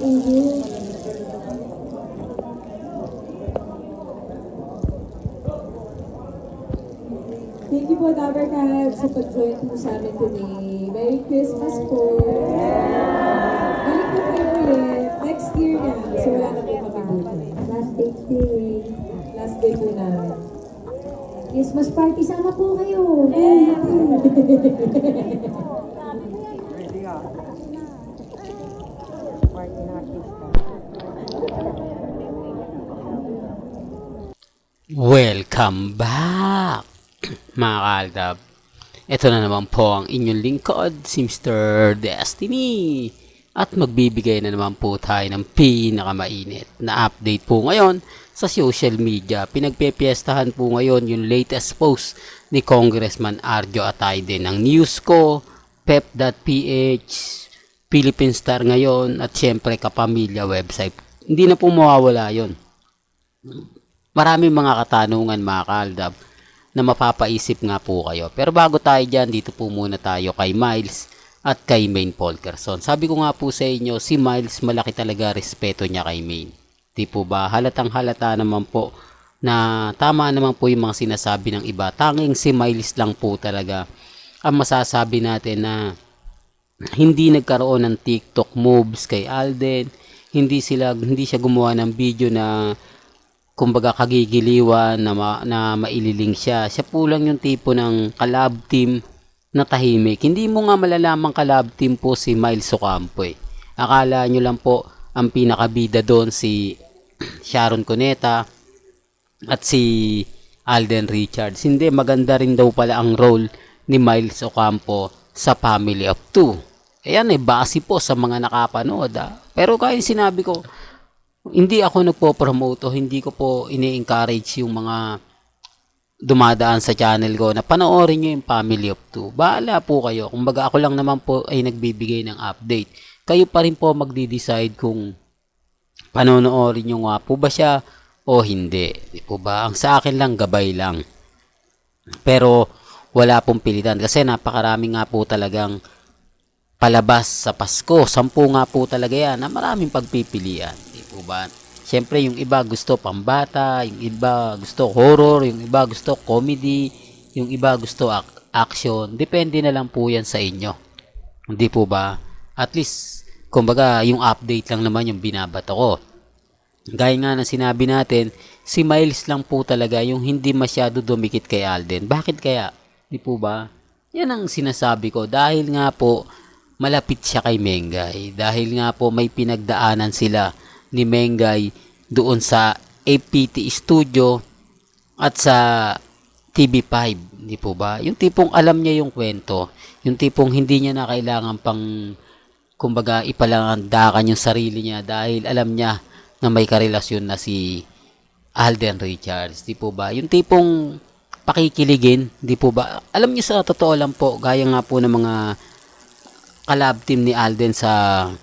Mhm. Thank you po, Dabber Cat, sa pag-join po sa amin today. Merry Christmas po. Balik po kayo ulit. Next year na. So wala na po kami buto. Last day. Last day po namin. Christmas party, sama po kayo. Welcome back, mga kaaldab. Ito na naman po ang inyong lingkod, si Mr. Destiny. At magbibigay na naman po tayo ng pinakamainit na update po ngayon sa social media. Pinagpepiestahan po ngayon yung latest post ni Congressman Arjo Atayde ng Newsco, pep.ph, Philippine Star ngayon, at syempre Kapamilya website. Hindi na po mawawala yon. Maraming mga katanungan, mga kaaldab, na mapapaisip nga po kayo. Pero bago tayo dyan, dito po muna tayo kay Miles at kay Maine Polkerson. Sabi ko nga po sa inyo, si Miles, malaki talaga respeto niya kay Maine. Di po ba? Halatang halata naman po na tama naman po yung mga sinasabi ng iba. Tanging si Miles lang po talaga ang masasabi natin na hindi nagkaroon ng TikTok moves kay Alden. Hindi siya gumawa ng video na kumbaga kagigiliwan na maililing siya. Siya po lang yung tipo ng collab team na tahimik. Hindi mo nga malalamang collab team po si Miles Ocampo eh. Akala nyo lang po ang pinakabida doon si Sharon Cuneta at si Alden Richards. Hindi, maganda rin daw pala ang role ni Miles Ocampo sa Family of Two. Ayan eh, base po sa mga nakapanood. Pero kaya sinabi ko, hindi ako nagpo-promote o hindi ko po ini-encourage yung mga dumadaan sa channel ko na panoorin nyo yung Family of Two. Bahala po kayo. Kumbaga ako lang naman po ay nagbibigay ng update. Kayo pa rin po magdi-decide kung panonoorin nyo nga po ba siya o hindi. Di po ba? Ang sa akin lang, gabay lang. Pero wala pong pilitan kasi napakarami nga po talagang palabas sa Pasko. 10 nga po talaga yan na maraming pagpipilian. Di po ba? Siyempre yung iba gusto pambata, yung iba gusto horror, yung iba gusto comedy, yung iba gusto action. Depende na lang po yan sa inyo. Hindi po ba? At least, kumbaga, yung update lang naman yung binabato ko. Gaya nga na sinabi natin, si Miles lang po talaga yung hindi masyado dumikit kay Alden. Bakit kaya? Di po ba? Yan ang sinasabi ko. Dahil nga po, malapit siya kay Mengay. Dahil nga po may pinagdaanan sila ni Mengay doon sa APT Studio at sa TV5. Di po ba? Yung tipong alam niya yung kwento. Yung tipong hindi niya na kailangan pang kumbaga ipalangandakan yung sarili niya dahil alam niya na may karelasyon na si Alden Richards. Di po ba? Yung tipong pakikiligin. Di po ba? Alam niyo sa totoo lang po, gaya nga po ng mga collab team ni Alden sa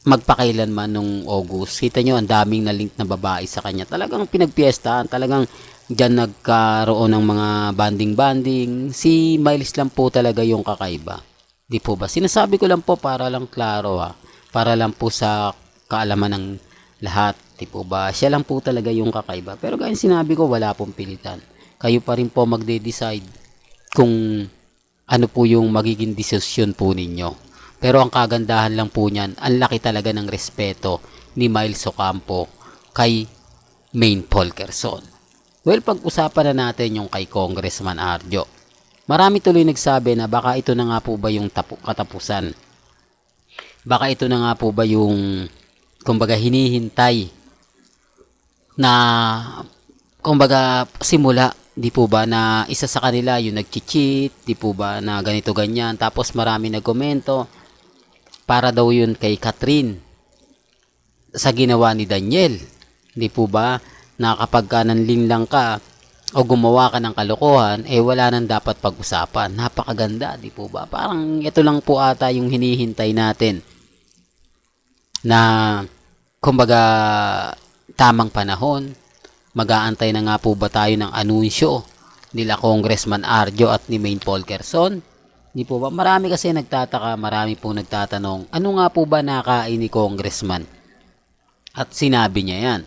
magpakailanman nung August. Kita nyo, ang daming na link na babae sa kanya. Talagang pinagpiestahan. Talagang dyan nagkaroon ng mga banding-banding. Si Miles lang po talaga yung kakaiba. Di po ba? Sinasabi ko lang po para lang klaro ha. Para lang po sa kaalaman ng lahat. Di po ba? Siya lang po talaga yung kakaiba. Pero kaya sinabi ko, wala pong pilitan. Kayo pa rin po magde-decide kung ano po yung magiging desisyon po ninyo. Pero ang kagandahan lang po niyan, ang laki talaga ng respeto ni Miles Ocampo kay Maine Polkerson. Well, pag-usapan na natin yung kay Congressman Arjo. Marami tuloy nagsabi na baka ito na nga po ba yung katapusan. Baka ito na nga po ba yung kumbaga hinihintay na kumbaga simula. Di po ba na isa sa kanila yung nag-cheat, di po ba na ganito ganyan. Tapos marami nagkomento para daw yun kay Catherine sa ginawa ni Daniel. Di po ba na kapag ka nanlinlang ka o gumawa ka ng kalokohan, eh wala nang dapat pag-usapan. Napakaganda, di po ba? Parang ito lang po ata yung hinihintay natin na kumbaga tamang panahon. Mag-aantay na nga po ba tayo ng anunsyo nila Congressman Arjo at ni Maine Polkerson? Di po ba? Marami kasi nagtataka, marami pong nagtatanong, ano nga po ba nakain ni Congressman? At sinabi niya yan.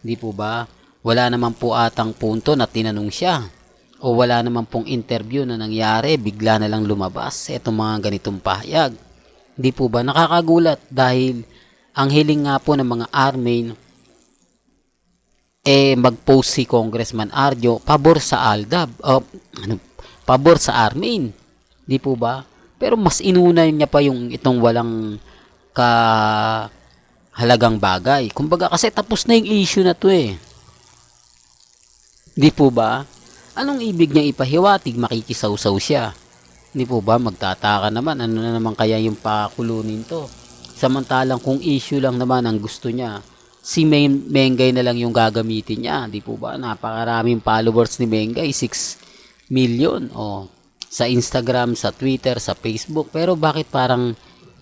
Di po ba? Wala naman po atang punto na tinanong siya. O wala naman pong interview na nangyari, bigla na lang lumabas itong mga ganitong pahayag. Di po ba? Nakakagulat dahil ang hiling nga po ng mga Armin mag-post si Congressman Arjo pabor sa Aldab. Pabor sa Armin. Di po ba? Pero mas inuna niya pa yung itong walang kahalagang bagay. Kumbaga kasi tapos na yung issue na to eh. Di po ba? Anong ibig niyang ipahiwatig? Makikisaw-saw siya. Di po ba? Magtataka naman. Ano na naman kaya yung pakulunin to? Samantalang kung issue lang naman ang gusto niya, si Mengay na lang yung gagamitin niya. Di po ba? Napakaraming followers ni Mengay. 6 million. Sa Instagram, sa Twitter, sa Facebook. Pero bakit parang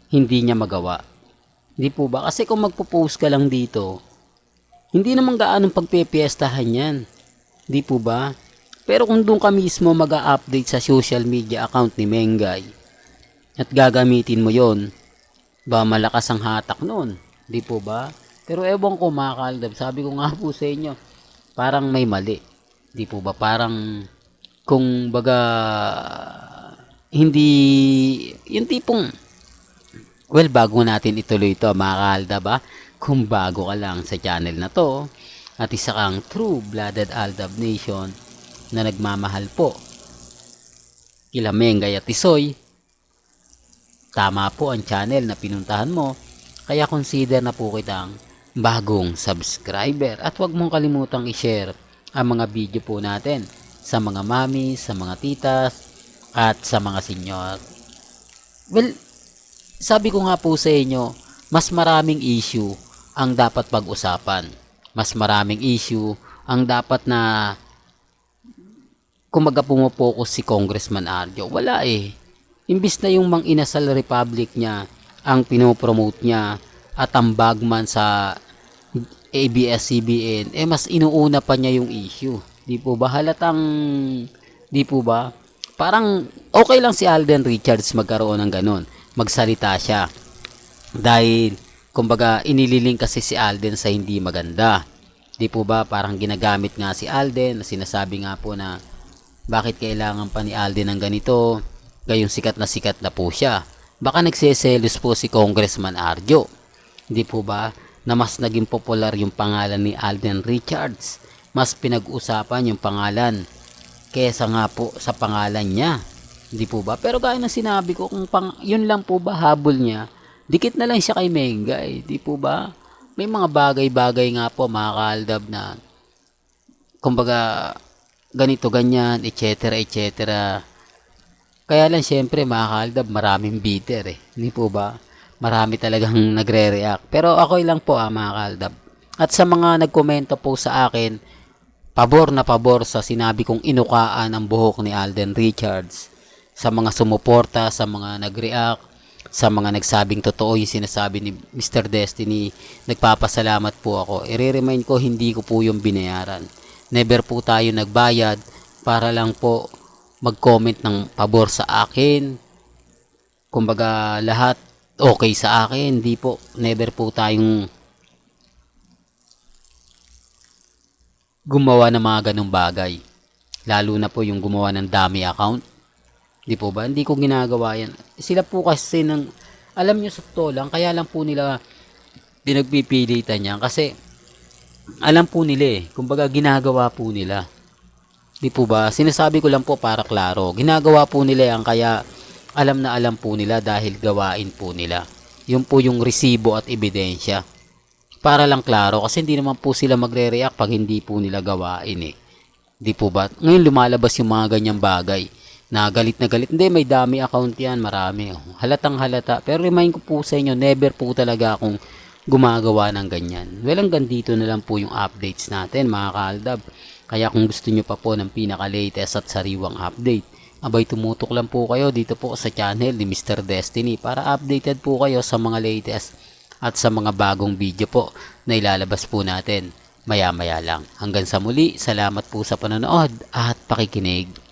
hindi niya magawa? Di po ba? Kasi kung magpo-post ka lang dito, hindi naman gaanong pagpepiestahan yan. Di po ba? Pero kung doon ka mismo mag-a-update sa social media account ni Mengay at gagamitin mo yon, ba malakas ang hatak noon? Di po ba? Pero ewan ko mga kaaldab, sabi ko nga po sa inyo, parang may mali. Di po ba? Parang kung baga hindi yung tipong bago natin ituloy ito mga kaaldab ba, kung bago ka lang sa channel na to at isa kang true-blooded Aldab Nation na nagmamahal po kila Mengay at Tisoy, tama po ang channel na pinuntahan mo, kaya consider na po kitang bagong subscriber at huwag mong kalimutang i-share ang mga video po natin sa mga mami, sa mga titas, at sa mga senyor. Well, sabi ko nga po sa inyo, mas maraming issue ang dapat pag-usapan. Mas maraming issue ang dapat na kumaga pumupokus si Congressman Arjo. Wala eh. Imbis na yung mang-inasal republic niya ang pinopromote niya at ang bagman sa ABS-CBN, mas inuuna pa niya yung issue. Di po ba? Di po ba? Parang okay lang si Alden Richards magkaroon ng ganun. Magsalita siya. Dahil, kumbaga, inililing kasi si Alden sa hindi maganda. Di po ba? Parang ginagamit nga si Alden, sinasabi nga po na bakit kailangan pa ni Alden ng ganito, gayong sikat na po siya. Baka nagseselos po si Congressman Arjo. Di po ba? Na mas naging popular yung pangalan ni Alden Richards. Mas pinag-usapan yung pangalan kesa nga po sa pangalan niya. Di po ba? Pero gaya ng sinabi ko, kung yun lang po ba habol niya, dikit na lang siya kay Mengay. Di po ba? May mga bagay-bagay nga po mga kaaldab na kumbaga ganito, ganyan, etc. etc. Kaya lang syempre mga kaaldab, maraming bitter eh. Di po ba? Marami talagang nagre-react. Pero ako lang po mga kaaldab. At sa mga nagkomento po sa akin, pabor na pabor sa sinabi kong inukaan ang buhok ni Alden Richards. Sa mga sumuporta, sa mga nag-react, sa mga nagsabing totoo yung sinasabi ni Mr. Destiny, nagpapasalamat po ako. I-remind ko, hindi ko po yung binayaran. Never po tayo nagbayad para lang po mag-comment ng pabor sa akin. Kumbaga lahat okay sa akin. Hindi po, never po tayong gumawa ng mga ganong bagay. Lalo na po yung gumawa ng dummy account. Di po ba? Hindi ko ginagawa yan. Sila po kasi alam nyo sa totoo lang, kaya lang po nila pinagpipilitan yan. Kasi alam po nila eh. Kumbaga ginagawa po nila. Di po ba? Sinasabi ko lang po para klaro. Ginagawa po nila yan kaya alam na alam po nila dahil gawain po nila. Yun po yung resibo at ebidensya. Para lang klaro, kasi hindi naman po sila magre-react pag hindi po nila gawain eh. Di po ba? Ngayon lumalabas yung mga ganyang bagay. Na galit. Hindi, may dami account yan, marami. Halatang halata. Pero remind ko po sa inyo, never po talaga akong gumagawa ng ganyan. Well, hanggang dito na lang po yung updates natin mga kaaldab. Kaya kung gusto nyo pa po ng pinaka-latest at sariwang update, abay tumutok lang po kayo dito po sa channel ni Mr. Destiny para updated po kayo sa mga latest at sa mga bagong video po na ilalabas po natin maya-maya lang. Hanggang sa muli, salamat po sa panonood at pakikinig.